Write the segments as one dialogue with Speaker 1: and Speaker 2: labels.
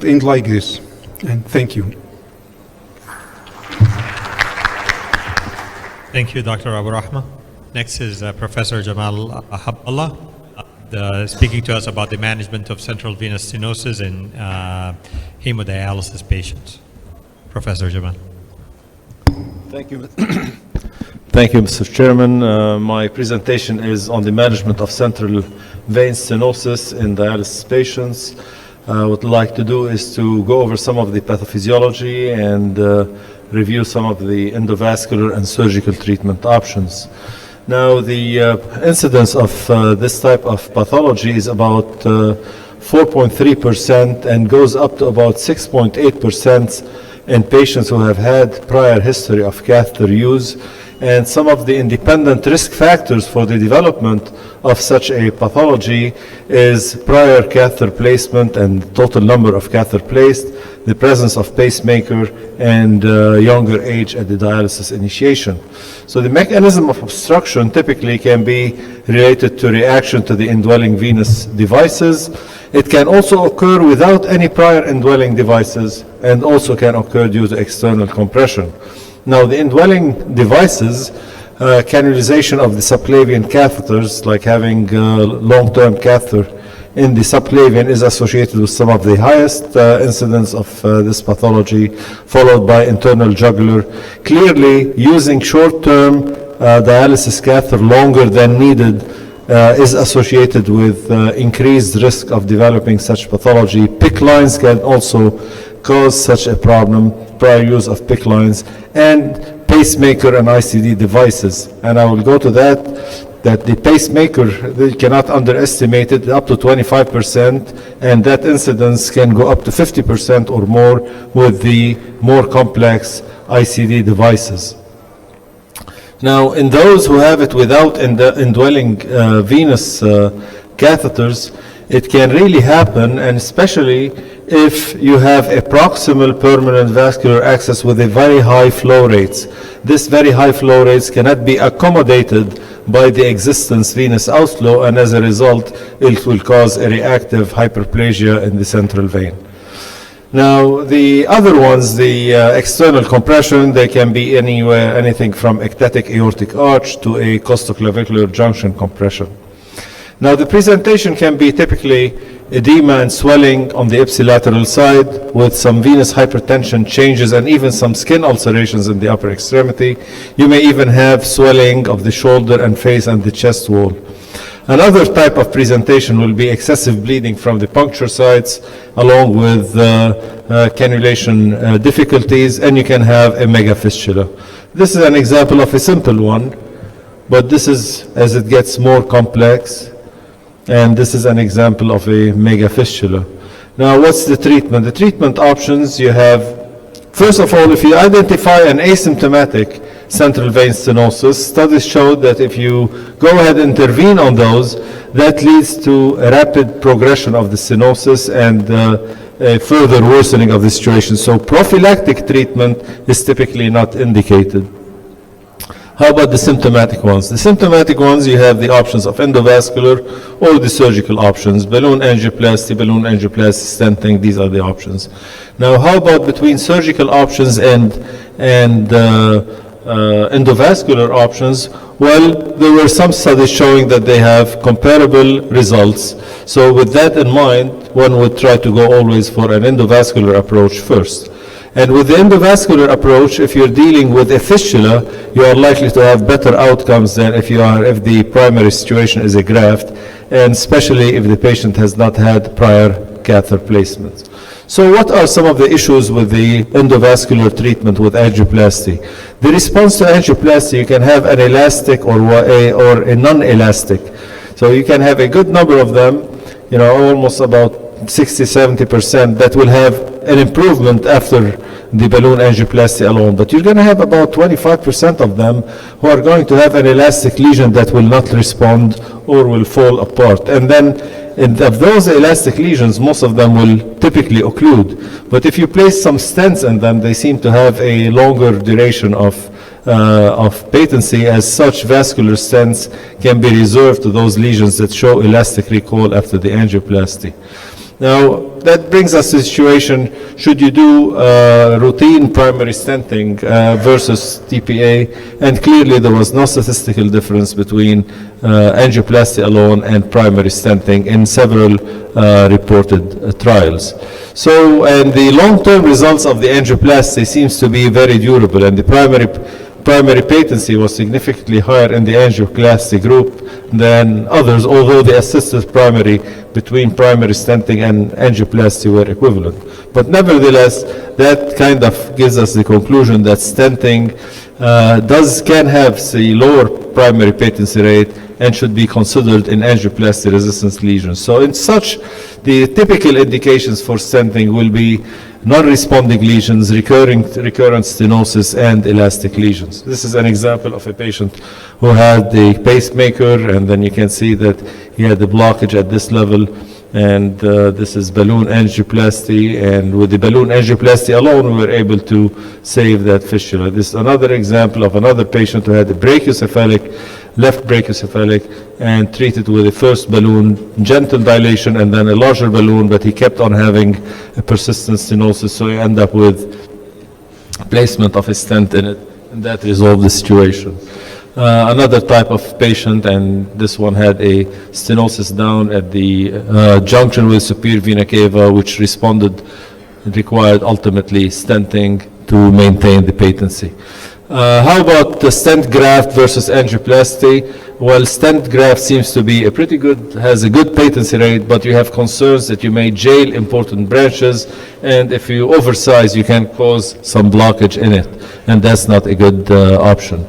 Speaker 1: End like this, and thank you.
Speaker 2: Thank you, Dr. Abu Rahma. Next is Professor Jamal Hoballah, speaking to us about the management of central venous stenosis in hemodialysis patients. Professor Jamal.
Speaker 3: Thank you. Thank you, Mr. Chairman. My presentation is on the management of central vein stenosis in dialysis patients. What I'd like to do is to go over some of the pathophysiology and review some of the endovascular and surgical treatment options. Now, the incidence of this type of pathology is about 4.3% and goes up to about 6.8% in patients who have had prior history of catheter use. And some of the independent risk factors for the development of such a pathology is prior catheter placement and total number of catheter placed, the presence of pacemaker, and younger age at the dialysis initiation. So the mechanism of obstruction typically can be related to reaction to the indwelling venous devices. It can also occur without any prior indwelling devices and also can occur due to external compression. Now, the indwelling devices, cannulization of the subclavian catheters, like having long-term catheter in the subclavian, is associated with some of the highest incidence of this pathology, followed by internal jugular. Clearly, using short-term dialysis catheter longer than needed is associated with increased risk of developing such pathology. PICC lines can also cause such a problem, prior use of PICC lines, and pacemaker and ICD devices. And I will go to that the pacemaker, they cannot underestimate it, up to 25%, and that incidence can go up to 50% or more with the more complex ICD devices. Now, in those who have it without indwelling venous catheters, it can really happen, and especially if you have a proximal permanent vascular access with a very high flow rates. This very high flow rates cannot be accommodated by the existence venous outflow, and as a result, it will cause a reactive hyperplasia in the central vein. Now, the other ones, the external compression, they can be anywhere, anything from ectatic aortic arch to a costoclavicular junction compression. Now, the presentation can be typically edema and swelling on the ipsilateral side with some venous hypertension changes and even some skin ulcerations in the upper extremity. You may even have swelling of the shoulder and face and the chest wall. Another type of presentation will be excessive bleeding from the puncture sites along with cannulation difficulties, and you can have a megafistula. This is an example of a simple one, but this is as it gets more complex. And this is an example of a megafistula. Now, what's the treatment? The treatment options you have, first of all, if you identify an asymptomatic central vein stenosis, studies showed that if you go ahead and intervene on those, that leads to a rapid progression of the stenosis and a further worsening of the situation. So prophylactic treatment is typically not indicated. How about the symptomatic ones? The symptomatic ones, you have the options of endovascular or the surgical options. Balloon angioplasty, stenting, these are the options. Now, how about between surgical options and endovascular options? Well, there were some studies showing that they have comparable results. So with that in mind, one would try to go always for an endovascular approach first. And with the endovascular approach, if you're dealing with a fistula, you are likely to have better outcomes than if the primary situation is a graft, and especially if the patient has not had prior catheter placements. So what are some of the issues with the endovascular treatment with angioplasty? The response to angioplasty, you can have an elastic or a non-elastic. So you can have a good number of them, almost about 60-70% that will have an improvement after the balloon angioplasty alone. But you're going to have about 25% of them who are going to have an elastic lesion that will not respond or will fall apart. And then of those elastic lesions, most of them will typically occlude. But if you place some stents in them, they seem to have a longer duration of patency. As such, vascular stents can be reserved to those lesions that show elastic recall after the angioplasty. Now, that brings us to the situation, should you do routine primary stenting versus TPA? And clearly there was no statistical difference between angioplasty alone and primary stenting in several reported trials. So, and the long-term results of the angioplasty seems to be very durable, and the primary patency was significantly higher in the angioplasty group than others, although the assisted primary between primary stenting and angioplasty were equivalent. But nevertheless, that kind of gives us the conclusion that stenting can have the lower primary patency rate and should be considered in angioplasty resistance lesions. So in such, the typical indications for stenting will be non-responding lesions, recurrent stenosis, and elastic lesions. This is an example of a patient who had the pacemaker, and then you can see that he had the blockage at this level, and this is balloon angioplasty, and with the balloon angioplasty alone, we were able to save that fistula. This is another example of another patient who had a left brachiocephalic, and treated with the first balloon, gentle dilation, and then a larger balloon, but he kept on having a persistent stenosis, so he ended up with placement of a stent in it, and that resolved the situation. Another type of patient, and this one had a stenosis down at the junction with superior vena cava, which required ultimately stenting to maintain the patency. How about the stent graft versus angioplasty? Well, stent graft seems to be has a good patency rate, but you have concerns that you may jail important branches, and if you oversize, you can cause some blockage in it, and that's not a good option.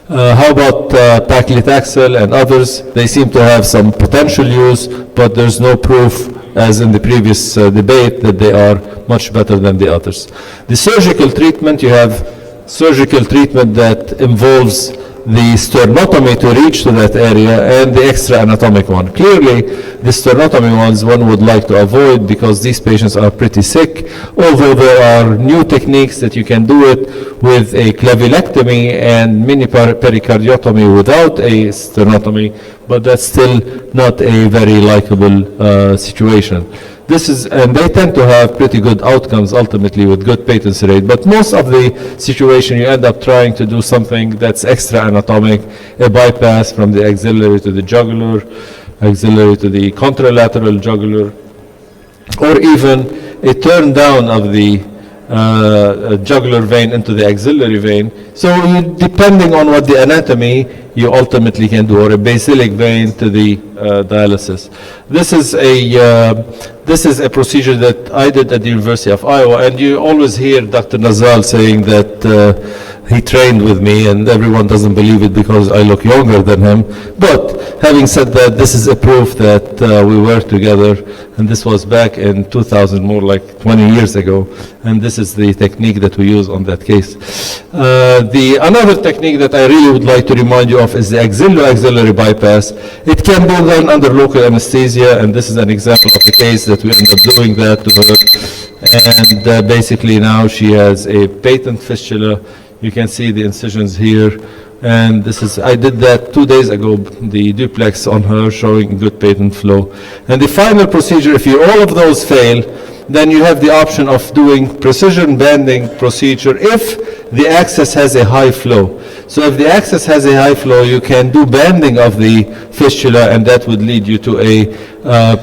Speaker 3: How about paclitaxel and others? They seem to have some potential use, but there's no proof, as in the previous debate, that they are much better than the others. The surgical treatment, you have surgical treatment that involves the sternotomy to reach to that area and the extra anatomic one. Clearly, the sternotomy ones one would like to avoid because these patients are pretty sick, although there are new techniques that you can do it with a clavilectomy and mini pericardiotomy without a sternotomy, but that's still not a very likable situation. And they tend to have pretty good outcomes ultimately with good patency rate, but most of the situation you end up trying to do something that's extra anatomic, a bypass from the axillary to the jugular, axillary to the contralateral jugular, or even a turn down of the jugular vein into the axillary vein. So depending on what the anatomy you ultimately can do, or a basilic vein to the dialysis. This is a procedure that I did at the University of Iowa, and you always hear Dr. Nazal saying that he trained with me, and everyone doesn't believe it because I look younger than him. But having said that, this is a proof that we worked together, and this was back in 2000, more like 20 years ago, and this is the technique that we use on that case. Another technique that I really would like to remind you of is the axillary bypass. It can be done under local anesthesia, and this is an example of a case that we end up doing that to her. And basically now she has a patent fistula. You can see the incisions here, and I did that 2 days ago, the duplex on her showing good patent flow. And the final procedure, if all of those fail, then you have the option of doing precision banding procedure if the access has a high flow. So if the access has a high flow, you can do banding of the fistula, and that would lead you to a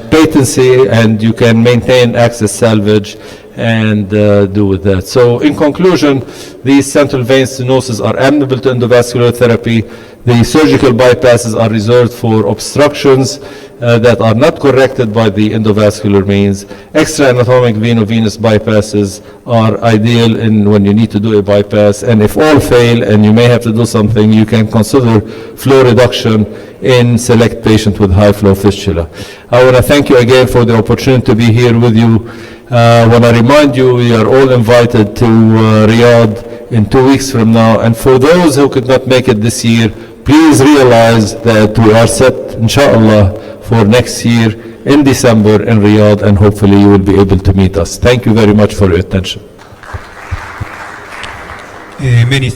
Speaker 3: patency, and you can maintain access salvage and do with that. So in conclusion, these central vein stenosis are amenable to endovascular therapy. The surgical bypasses are reserved for obstructions that are not corrected by the endovascular means. Extra anatomic veno-venous bypasses are ideal when you need to do a bypass, and if all fail and you may have to do something, you can consider flow reduction in select patients with high flow fistula. I want to thank you again for the opportunity to be here with you. I want to remind you, we are all invited to Riyadh in 2 weeks from now, and for those who could not make it this year, please realize that we are set, inshallah, for next year in December in Riyadh, and hopefully you will be able to meet us. Thank you very much for your attention.
Speaker 1: Many